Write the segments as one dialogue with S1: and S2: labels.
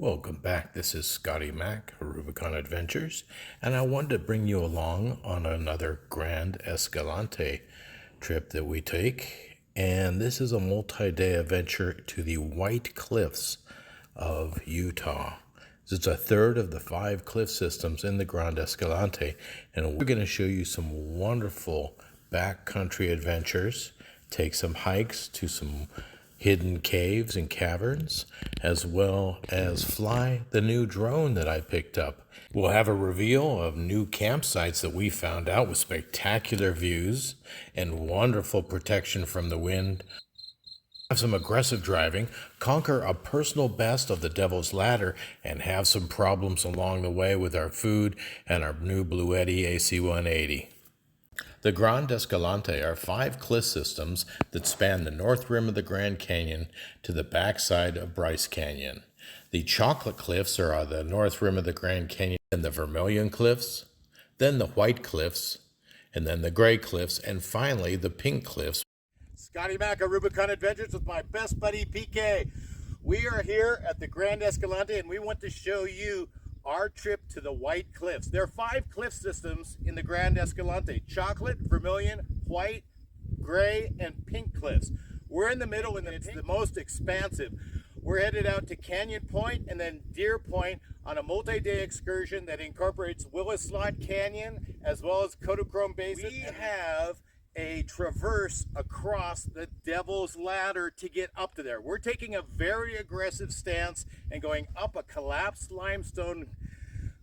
S1: Welcome back. This is Scotty Mac, Rubicon Adventures, and I wanted to bring you along on another Grand Escalante trip that we take. And this is a multi-day adventure to the White Cliffs of Utah. It's a third of the 5 cliff systems in the Grand Escalante, and we're going to show you some wonderful backcountry adventures, take some hikes to some hidden caves and caverns, as well as fly the new drone that I picked up. We'll have a reveal of new campsites that we found out with spectacular views and wonderful protection from the wind. Have some aggressive driving, conquer a personal best of the Devil's Ladder, and have some problems along the way with our food and our new Bluetti AC-180. The Grand Escalante are 5 cliff systems that span the north rim of the Grand Canyon to the backside of Bryce Canyon. The Chocolate Cliffs are on the north rim of the Grand Canyon, and the Vermilion Cliffs, then the White Cliffs, and then the Gray Cliffs, and finally the Pink Cliffs.
S2: Scotty Mac of Rubicon Adventures with my best buddy PK. We are here at the Grand Escalante and we want to show you our trip to the White Cliffs. There are 5 cliff systems in the Grand Escalante: chocolate, vermilion, white, gray, and pink cliffs. We're in the middle and it's the most expansive. We're headed out to Canyon Point and then Deer Point on a multi-day excursion that incorporates Willis Slot Canyon as well as Kodachrome Basin. We have a traverse across the Devil's Ladder to get up to there. We're taking a very aggressive stance and going up a collapsed limestone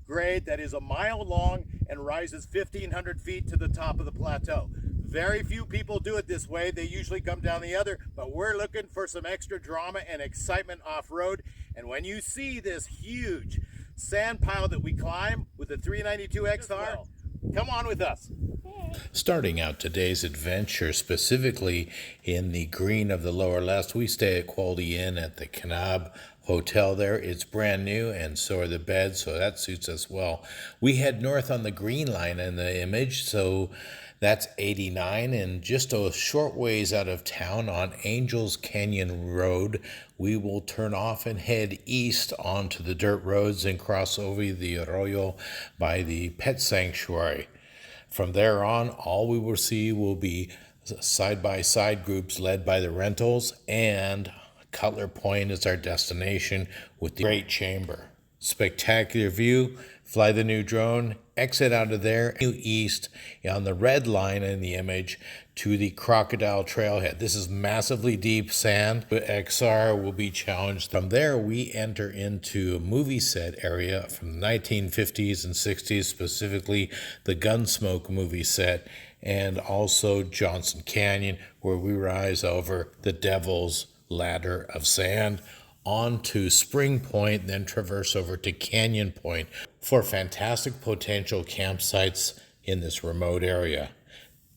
S2: grade that is a mile long and rises 1,500 feet to the top of the plateau. Very few people do it this way. They usually come down the other, but we're looking for some extra drama and excitement off-road. And when you see this huge sand pile that we climb with the 392 XR, come on with us.
S1: Starting out today's adventure, specifically in the green of the lower left, we stay at Quality Inn at the Kanab Hotel there. It's brand new, and so are the beds, so that suits us well. We head north on the green line in the image, so that's 89, and just a short ways out of town on Angels Canyon Road, we will turn off and head east onto the dirt roads and cross over the arroyo by the pet sanctuary. From there on, all we will see will be side-by-side groups led by the rentals, and Cutler Point is our destination with the Great Chamber. Spectacular view, fly the new drone, exit out of there, east on the red line in the image to the Crocodile Trailhead. This is massively deep sand. The XR will be challenged. From there, we enter into a movie set area from the 1950s and 60s, specifically the Gunsmoke movie set, and also Johnson Canyon, where we rise over the Devil's Ladder of sand onto Spring Point, then traverse over to Canyon Point for fantastic potential campsites in this remote area.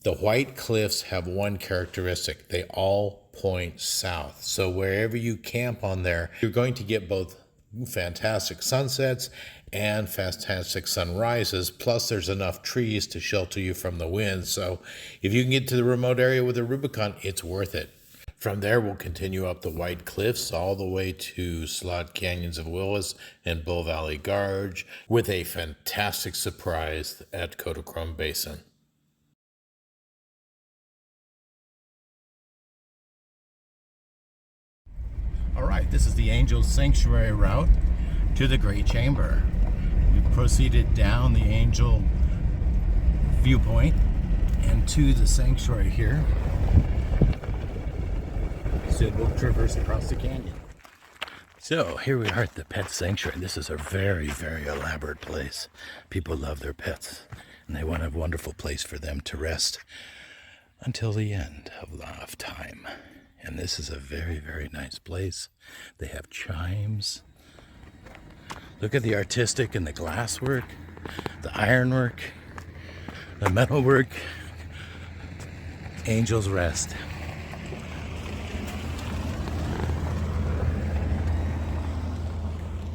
S1: The White Cliffs have one characteristic: they all point south. So wherever you camp on there, you're going to get both fantastic sunsets and fantastic sunrises, plus there's enough trees to shelter you from the wind. So if you can get to the remote area with a Rubicon, it's worth it. From there, we'll continue up the White Cliffs all the way to Slot Canyons of Willis and Bull Valley Gorge with a fantastic surprise at Kodachrome Basin.
S2: All right, this is the Angels Sanctuary route to the Great Chamber. We proceeded down the Angel viewpoint and to the sanctuary here. So we'll traverse across the canyon.
S1: So here we are at the pet sanctuary. This is a very, very elaborate place. People love their pets, and they want a wonderful place for them to rest until the end of time. And this is a very, very nice place. They have chimes. Look at the artistic and the glasswork, the ironwork, the metalwork. Angels rest.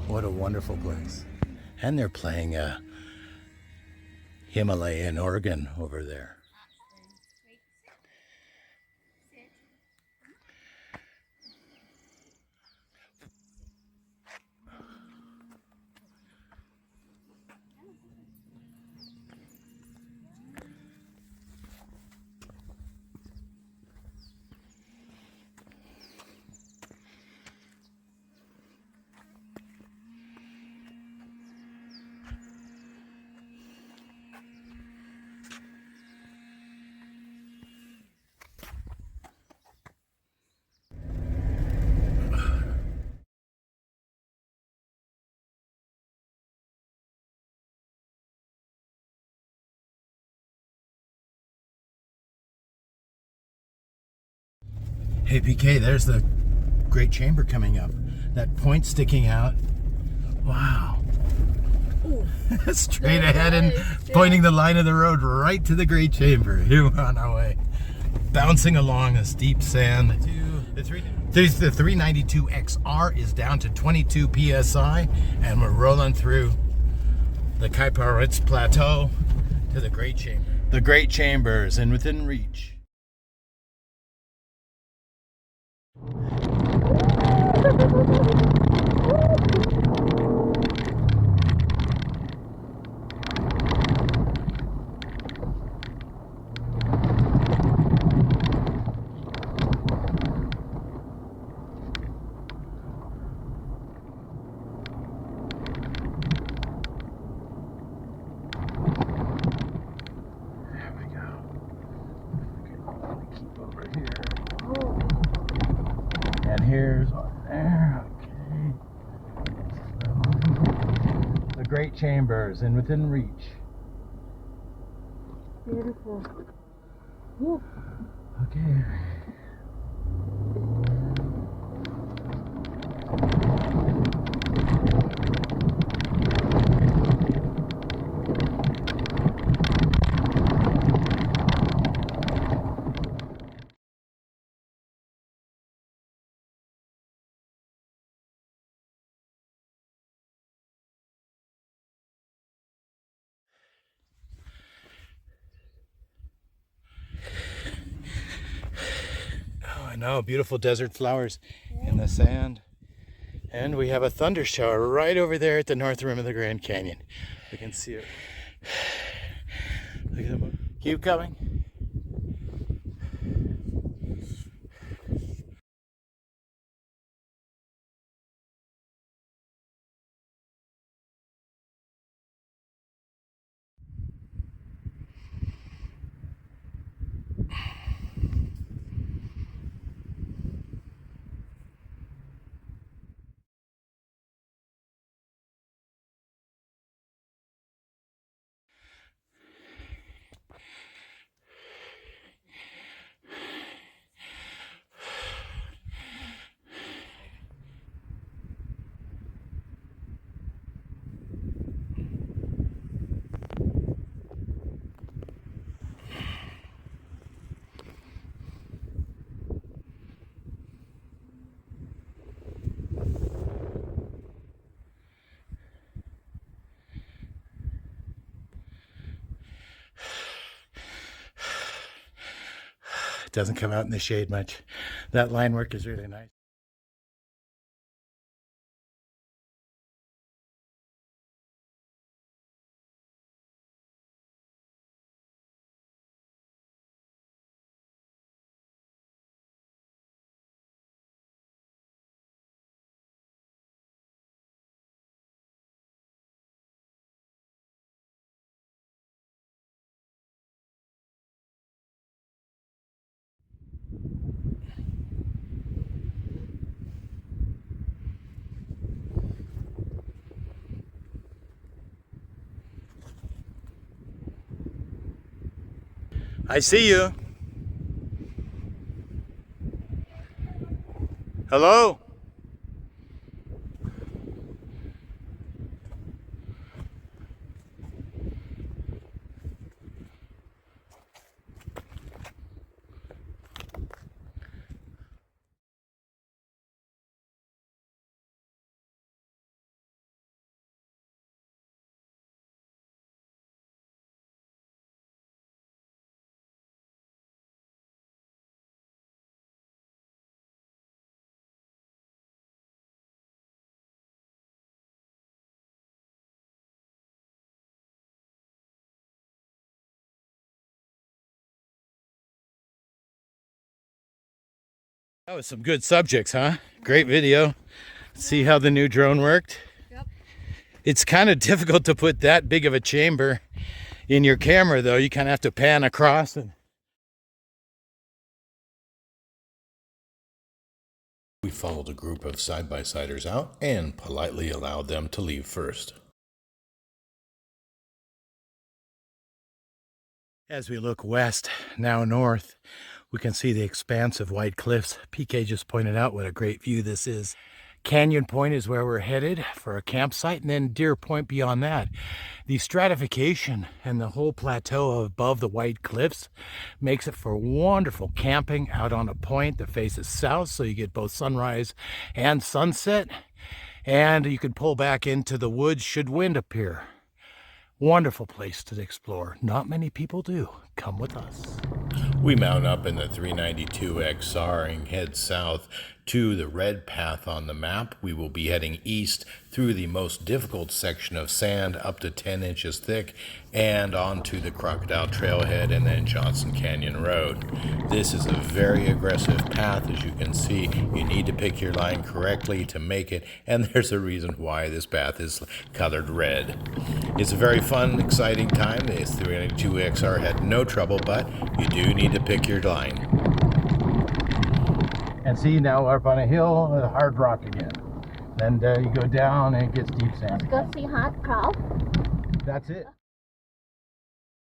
S1: What a wonderful place. And they're playing a Himalayan organ over there.
S2: Hey PK, there's the great chamber coming up. That point sticking out. Wow. Straight ahead and pointing the line of the road right to the great chamber. Here we're on our way. Bouncing along a steep sand. The 392XR is down to 22 PSI and we're rolling through the Kaiparitz Plateau to the Great Chamber. The Great Chambers and within reach. And here's there, okay. So, the Great Chambers and within reach.
S3: Beautiful.
S2: Okay. I know, beautiful desert flowers in the sand. And we have a thunder shower right over there at the north rim of the Grand Canyon. We can see it. Look at them. Keep coming. It doesn't come out in the shade much. That line work is really nice. I see you. Hello? That was some good subjects, huh? Great video. See how the new drone worked?
S3: Yep.
S2: It's kind of difficult to put that big of a chamber in your camera, though. You kind of have to pan across.
S1: We followed a group of side-by-siders out and politely allowed them to leave first.
S2: As we look west, now north,
S3: We can see the expansive white cliffs. PK just pointed out what a great view this is. Canyon Point is where we're headed for a campsite, and then Deer Point beyond that. The stratification and the whole plateau above the white cliffs makes it for wonderful camping out on a point that faces south, so you get both sunrise and sunset, and you can pull back into the woods should wind appear. Wonderful place to explore. Not many people do. Come with us.
S1: We mount up in the 392XR and head south to the red path on the map. We will be heading east through the most difficult section of sand up to 10 inches thick and onto the Crocodile Trailhead and then Johnson Canyon Road. This is a very aggressive path, as you can see. You need to pick your line correctly to make it, and there's a reason why this path is colored red. It's a very fun, exciting time. The 392XR had no trouble, but you do need to pick your line.
S3: And see, now we're up on a hill, hard rock again. Then you go down and it gets deep sand.
S4: Let's go see Hot Cow.
S3: That's it.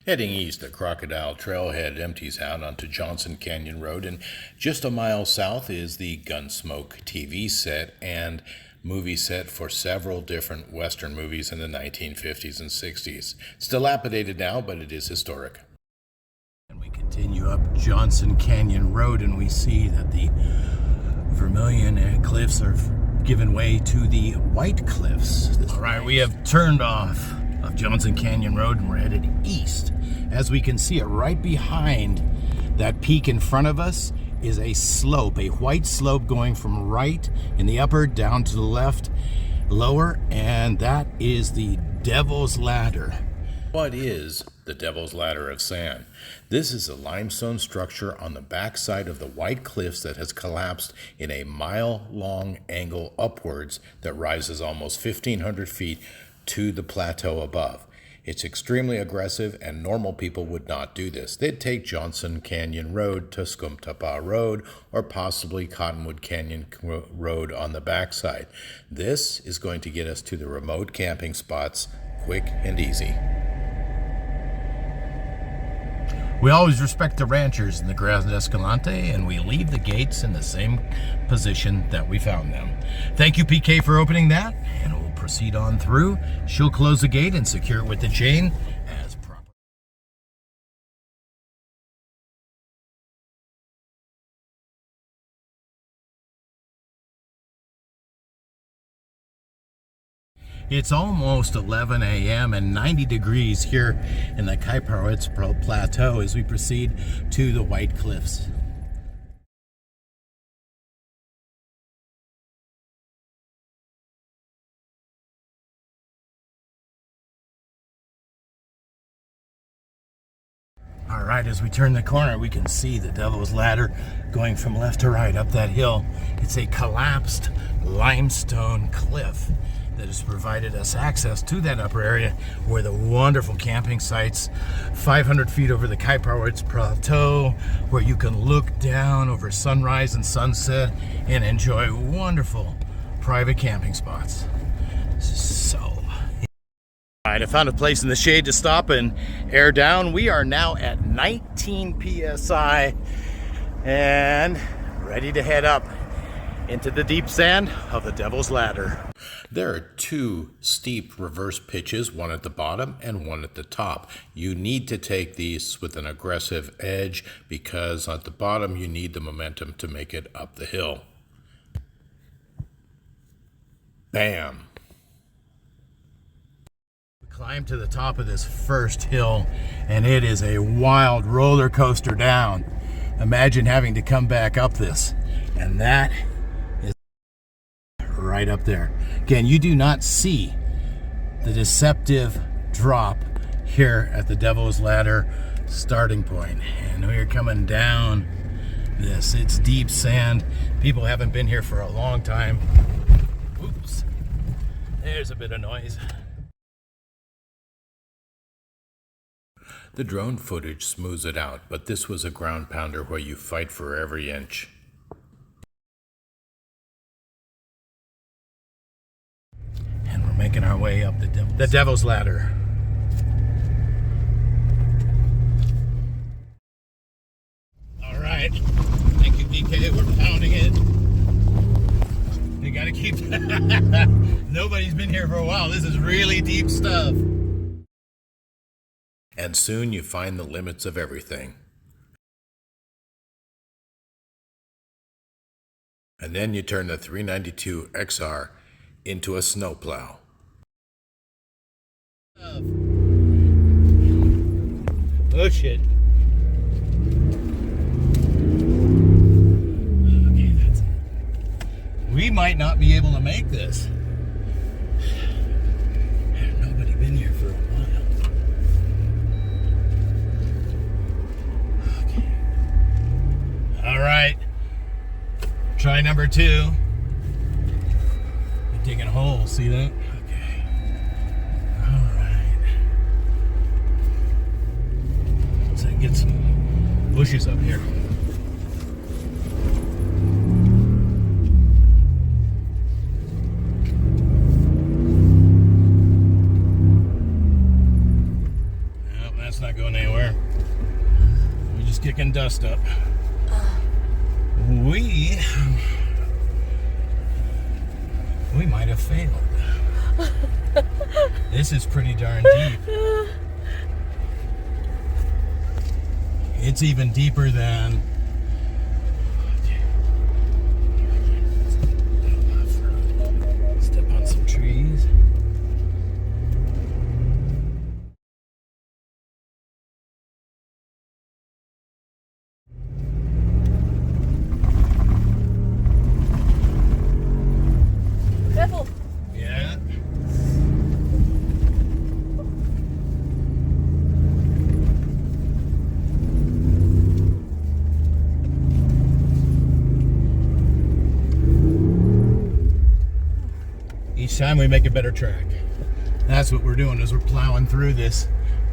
S1: Heading east, the Crocodile Trailhead empties out onto Johnson Canyon Road, and just a mile south is the Gunsmoke TV set and movie set for several different Western movies in the 1950s and 60s. It's dilapidated now, but it is historic.
S3: And we continue up Johnson Canyon Road, and we see that the Vermilion cliffs are given way to the White Cliffs. All right, we have turned off of Johnson Canyon Road and we're headed east. As we can see it right behind that peak in front of us is a slope, a white slope going from right in the upper down to the left lower, and that is the Devil's Ladder.
S1: What is the Devil's Ladder of Sand? This is a limestone structure on the backside of the White Cliffs that has collapsed in a mile-long angle upwards that rises almost 1,500 feet to the plateau above. It's extremely aggressive, and normal people would not do this. They'd take Johnson Canyon Road to Skumtapa Road or possibly Cottonwood Canyon Road on the backside. This is going to get us to the remote camping spots quick and easy.
S3: We always respect the ranchers in the Grand Escalante, and we leave the gates in the same position that we found them. Thank you, PK, for opening that, and we'll proceed on through. She'll close the gate and secure it with the chain as proper. It's almost 11 a.m. and 90 degrees here in the Kaiparowitz Plateau as we proceed to the White Cliffs. All right, as we turn the corner, we can see the Devil's Ladder going from left to right up that hill. It's a collapsed limestone cliff that has provided us access to that upper area where the wonderful camping sites 500 feet over the Kaiparowitz Plateau, where you can look down over sunrise and sunset and enjoy wonderful private camping spots. So all right, I found a place in the shade to stop and air down. We are now at 19 psi and ready to head up into the deep sand of the Devil's Ladder.
S1: There are two steep reverse pitches, one at the bottom and one at the top. You need to take these with an aggressive edge because at the bottom you need the momentum to make it up the hill. Bam!
S3: We climb to the top of this first hill and it is a wild roller coaster down. Imagine having to come back up this, and that is right up there. Again, you do not see the deceptive drop here at the Devil's Ladder starting point. And we are coming down this. It's deep sand. People haven't been here for a long time. Oops. There's a bit of noise.
S1: The drone footage smooths it out, but this was a ground pounder where you fight for every inch.
S3: And we're making our way up the Devil's Ladder. All right, PK, we're pounding it. You gotta keep... Nobody's been here for a while. This is really deep stuff.
S1: And soon you find the limits of everything. And then you turn the 392 XR into a snowplow.
S3: Oh shit. We might not be able to make this. There's nobody been here for a while. Okay. All right. Try number 2. You're digging a hole, see that? Okay. All right. So I can get some bushes up here. Not going anywhere. We're just kicking dust up. We might have failed. This is pretty darn deep. It's even deeper than step on some trees. Yeah. Each time we make a better track. That's what we're doing, is we're plowing through this.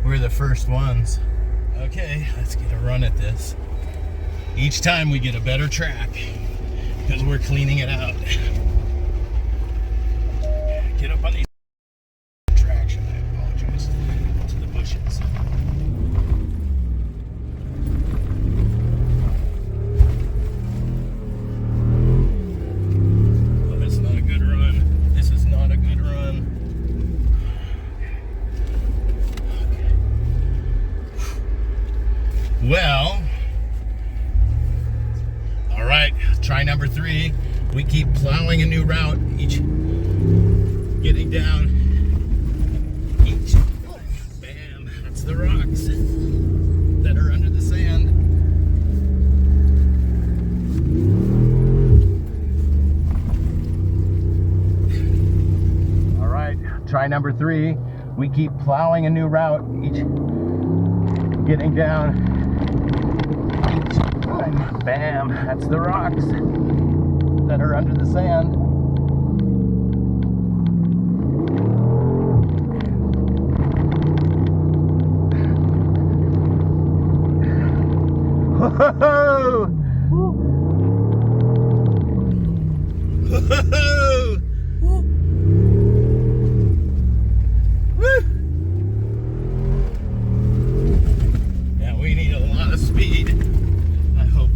S3: We're the first ones. Okay, let's get a run at this. Each time we get a better track because we're cleaning it out. Get up on these traction. I apologize to the bushes. Oh, that's not a good run. This is not a good run. Okay. Well, all right, try number 3. We keep plowing a new route each. Getting down each. Bam, that's the rocks that are under the sand. All right, try number 3. We keep plowing a new route each. Getting down each. Bam, that's the rocks that are under the sand. Whoa! Whoa! Woo! Yeah, we need a lot of speed. I hope.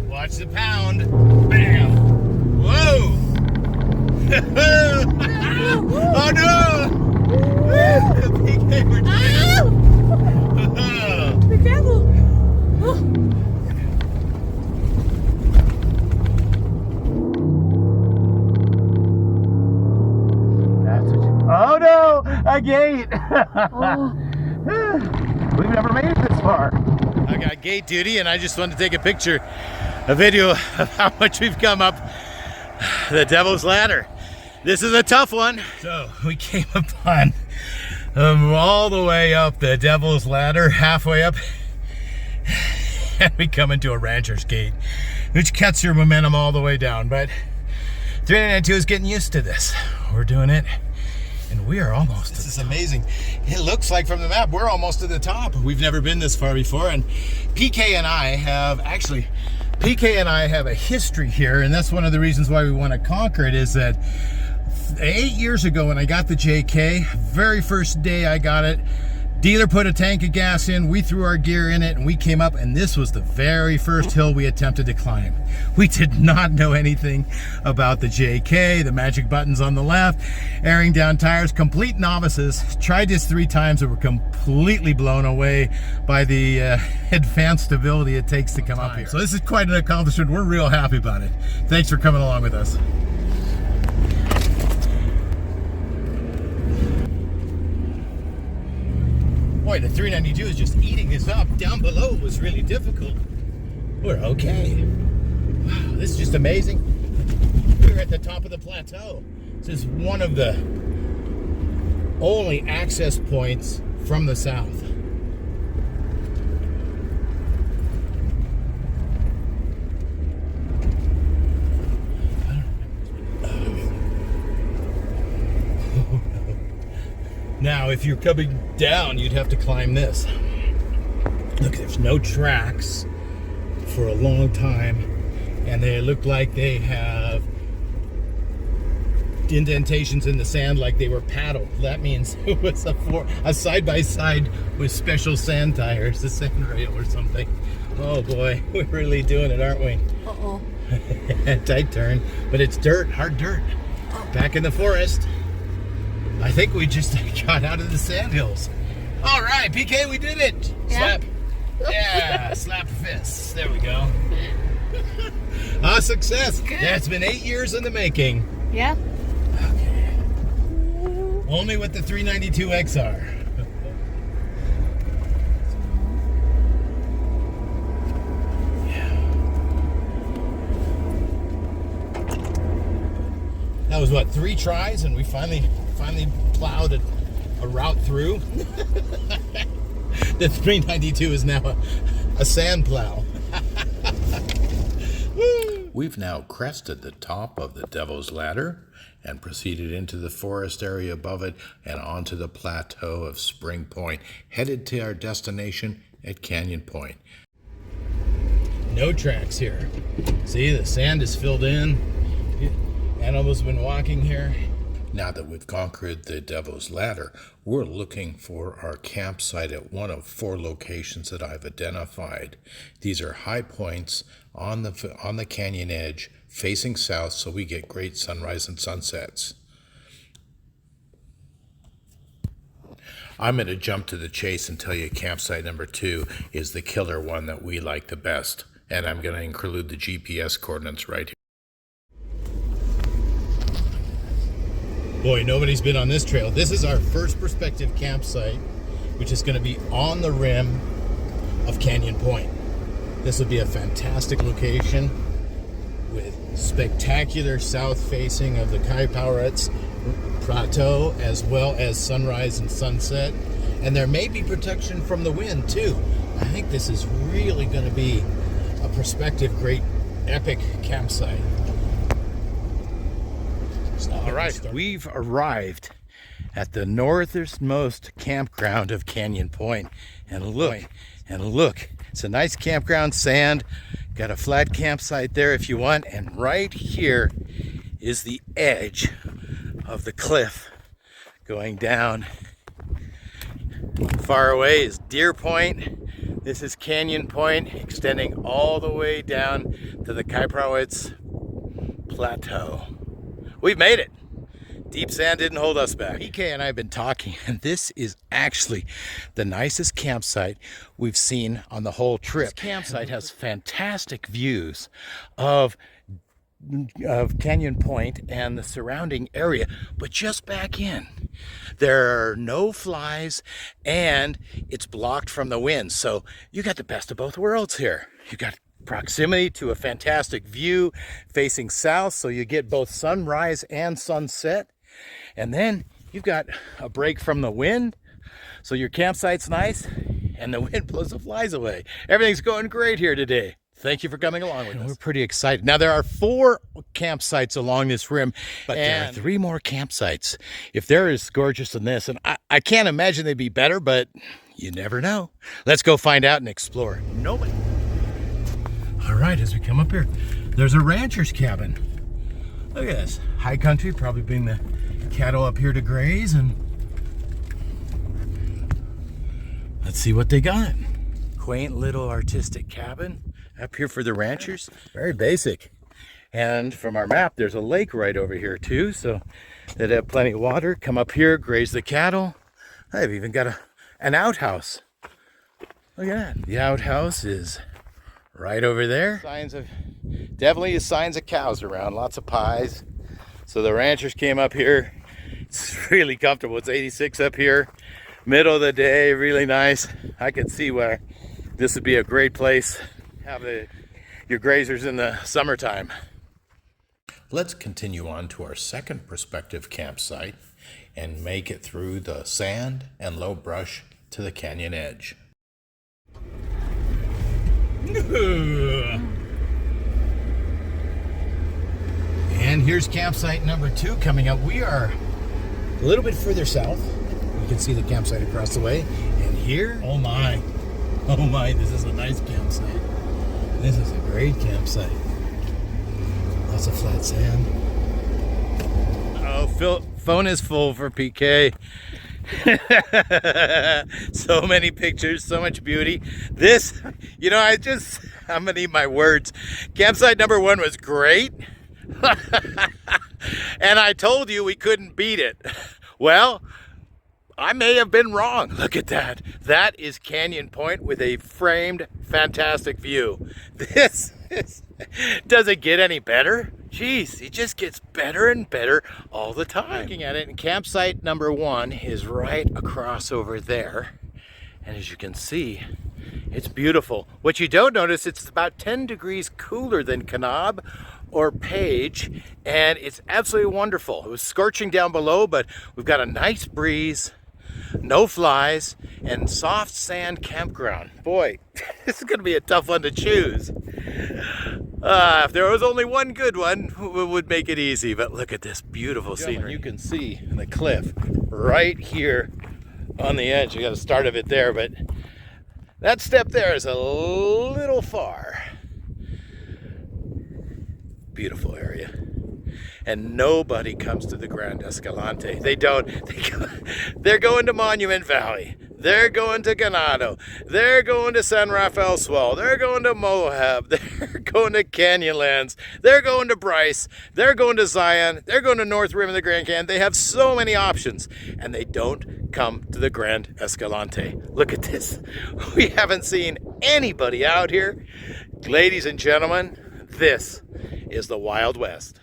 S3: Watch the pound. Bam! Whoa! Oh no! PK, we're doing.
S4: Be careful!
S3: That's what you... Oh no! A gate! We've never made it this far. I got gate duty and I just wanted to take a picture, a video of how much we've come up the Devil's Ladder. This is a tough one. So we came upon all the way up the Devil's Ladder, halfway up, and we come into a rancher's gate, which cuts your momentum all the way down. But 392 is getting used to this. We're doing it, and we are almost. This is amazing. It looks like from the map we're almost to the top. We've never been this far before, and PK and I have a history here, and that's one of the reasons why we want to conquer it. Is that 8 years ago when I got the JK, very first day I got it, Dealer put a tank of gas in, we threw our gear in it, and we came up, and this was the very first hill we attempted to climb. We did not know anything about the JK, the magic buttons on the left, airing down tires, complete novices. Tried this 3 times and were completely blown away by the advanced stability it takes to come up here. So this is quite an accomplishment. We're real happy about it. Thanks for coming along with us. Boy, the 392 is just eating us up. Down below was really difficult. We're okay. Wow, this is just amazing. We're at the top of the plateau. This is one of the only access points from the south. Now, if you're coming down, you'd have to climb this. Look, there's no tracks for a long time, and they look like they have indentations in the sand like they were paddled. That means it was a side-by-side with special sand tires, a sand rail or something. Oh boy, we're really doing it, aren't we?
S4: Uh-oh.
S3: Tight turn, but it's dirt, hard dirt. Back in the forest. I think we just got out of the sandhills. All right, PK, we did it.
S4: Yeah.
S3: Slap. Yeah, slap fists. There we go. A success.
S4: Good.
S3: That's been 8 years in the making.
S4: Yeah.
S3: Okay. Only with the 392 XR. That was what, 3 tries, and we finally plowed a route through. The 392 is now a sand plow.
S1: We've now crested the top of the Devil's Ladder and proceeded into the forest area above it and onto the plateau of Spring Point, headed to our destination at Canyon Point.
S3: No tracks here. See, the sand is filled in. Animals have been walking here.
S1: Now that we've conquered the Devil's Ladder, we're looking for our campsite at one of 4 locations that I've identified. These are high points on the canyon edge, facing south, so we get great sunrise and sunsets. I'm going to jump to the chase and tell you campsite number 2 is the killer one that we like the best, and I'm going to include the GPS coordinates right here.
S3: Boy, nobody's been on this trail. This is our first prospective campsite, which is going to be on the rim of Canyon Point. This will be a fantastic location with spectacular south facing of the Kaiparets Plateau, as well as sunrise and sunset. And there may be protection from the wind too. I think this is really going to be a prospective, great, epic campsite. All right, we've arrived at the northernmost campground of Canyon Point. And look, it's a nice campground, sand, got a flat campsite there if you want. And right here is the edge of the cliff going down. Far away is Deer Point. This is Canyon Point, extending all the way down to the Kaiparets Plateau. We've made it. Deep sand didn't hold us back. PK and I have been talking, and this is actually the nicest campsite we've seen on the whole trip. This campsite has fantastic views of Canyon Point and the surrounding area, but just back in, there are no flies and it's blocked from the wind. So you got the best of both worlds here. You got proximity to a fantastic view facing south, so you get both sunrise and sunset. And then you've got a break from the wind, so your campsite's nice and the wind blows the flies away. Everything's going great here today. Thank you for coming along with us. We're pretty excited. Now, there are 4 campsites along this rim, but there are 3 more campsites. If they're as gorgeous as this, and I can't imagine they'd be better, but you never know. Let's go find out and explore. Nobody. All right, as we come up here, there's a rancher's cabin. Look at this. High country, probably bring the cattle up here to graze, and Let's see what they got. Quaint little artistic cabin up here for the ranchers. Very basic. And from our map, there's a lake right over here too, so they'd have plenty of water. Come up here, graze the cattle. I've even got an outhouse. Look at that. The outhouse is right over there. Definitely signs of cows around, lots of pies. So the ranchers came up here. It's really comfortable. It's 86 up here, middle of the day, really nice. I could see where this would be a great place. Have your grazers in the summertime.
S1: Let's continue on to our second prospective campsite and make it through the sand and low brush to the canyon edge.
S3: And here's campsite number 2 coming up. We are a little bit further south. You can see the campsite across the way. And here, oh my, this is a nice campsite. This is a great campsite. Lots of flat sand. Oh, phone is full for PK. So many pictures, so much beauty. This, I'm gonna eat my words. Campsite number 1 was great. And I told you we couldn't beat it. Well, I may have been wrong. Look at that. That is Canyon Point with a framed, fantastic view. This does it get any better? Jeez, it just gets better and better all the time. Looking at it, and campsite number 1 is right across over there. And as you can see, it's beautiful. What you don't notice, it's about 10 degrees cooler than Kanab or Page, and it's absolutely wonderful. It was scorching down below, but we've got a nice breeze, no flies, and soft sand campground. Boy, this is gonna be a tough one to choose. If there was only one good one, it would make it easy, but look at this beautiful scenery. You can see the cliff right here on the edge. You got the start of it there, but that step there is a little far. Beautiful area. And nobody comes to the Grand Escalante. They don't. They're going to Monument Valley. They're going to Ganado. They're going to San Rafael Swell. They're going to Moab. They're going to Canyonlands. They're going to Bryce. They're going to Zion. They're going to North Rim of the Grand Canyon. They have so many options, and they don't come to the Grand Escalante. Look at this. We haven't seen anybody out here. Ladies and gentlemen, this is the Wild West.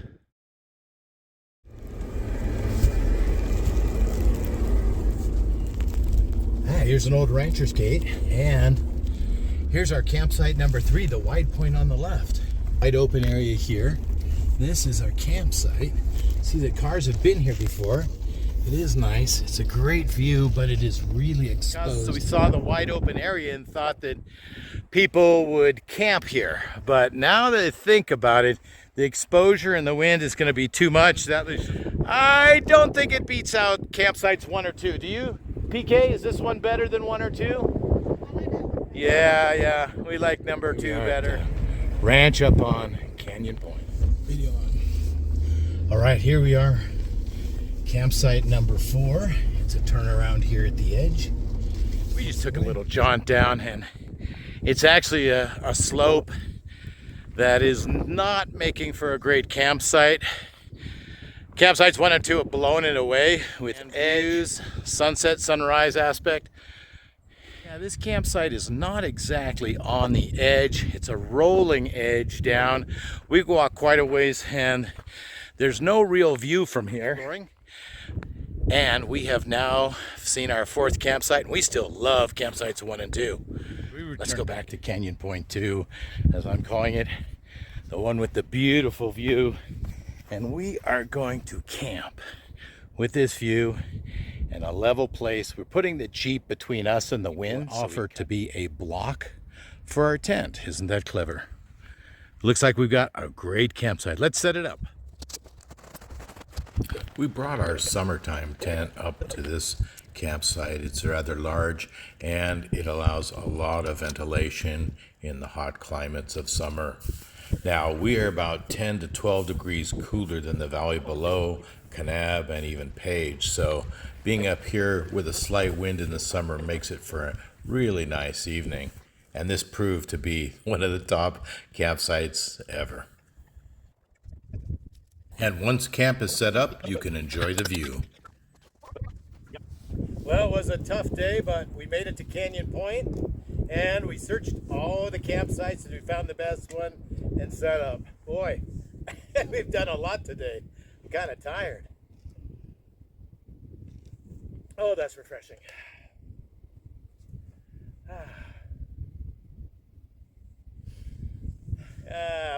S3: Here's an old rancher's gate, and here's our campsite number 3, the wide point on the left. Wide open area here. This is our campsite. See, the cars have been here before. It is nice. It's a great view, but it is really exposed. So we saw the wide open area and thought that people would camp here. But now that I think about it, the exposure and the wind is going to be too much. I don't think it beats out campsites 1 or 2. Do you? PK, is this one better than 1 or 2? Yeah, we like number 2 better. Ranch up on Canyon Point. Video on. All right, here we are. Campsite number 4. It's a turnaround here at the edge. We just took a little jaunt down, and it's actually a slope that is not making for a great campsite. Campsites 1 and 2 have blown it away with views, sunset, sunrise aspect. Yeah, this campsite is not exactly on the edge. It's a rolling edge down. We walk quite a ways, and there's no real view from here. And we have now seen our 4th campsite, and we still love campsites 1 and 2. Let's go back to Canyon Point 2, as I'm calling it, the one with the beautiful view. And we are going to camp with this view in a level place. We're putting the Jeep between us and the wind. Offered to be a block for our tent. Isn't that clever? Looks like we've got a great campsite. Let's set it up.
S1: We brought our summertime tent up to this campsite. It's rather large, and it allows a lot of ventilation in the hot climates of summer. Now, we are about 10 to 12 degrees cooler than the valley below, Kanab, and even Page. So being up here with a slight wind in the summer makes it for a really nice evening, and this proved to be one of the top campsites ever. And once camp is set up, you can enjoy the view.
S2: Well, it was a tough day, but we made it to Canyon Point, and we searched all the campsites and we found the best one and set up. Boy, we've done a lot today. I'm kind of tired. Oh, that's refreshing.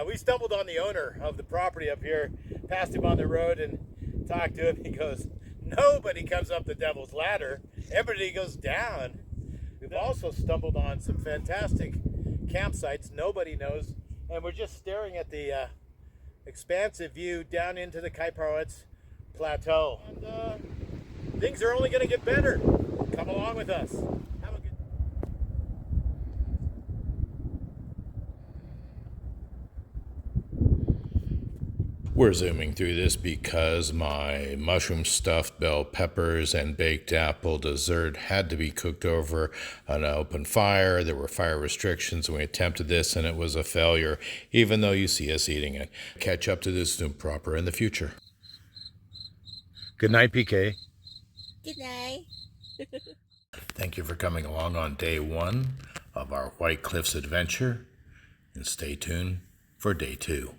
S2: We stumbled on the owner of the property up here, passed him on the road and talked to him. He goes, nobody comes up the Devil's Ladder. Everybody goes down. We've also stumbled on some fantastic campsites nobody knows, and we're just staring at the expansive view down into the Kaiparowitz Plateau. And things are only going to get better. Come along with us. Have a good
S1: We're zooming through this because my mushroom stuffed bell peppers and baked apple dessert had to be cooked over an open fire. There were fire restrictions when we attempted this, and it was a failure, even though you see us eating it. Catch up to this zoom proper in the future. Good night, PK.
S4: Good night.
S1: Thank you for coming along on day 1 of our White Cliffs adventure, and stay tuned for day 2.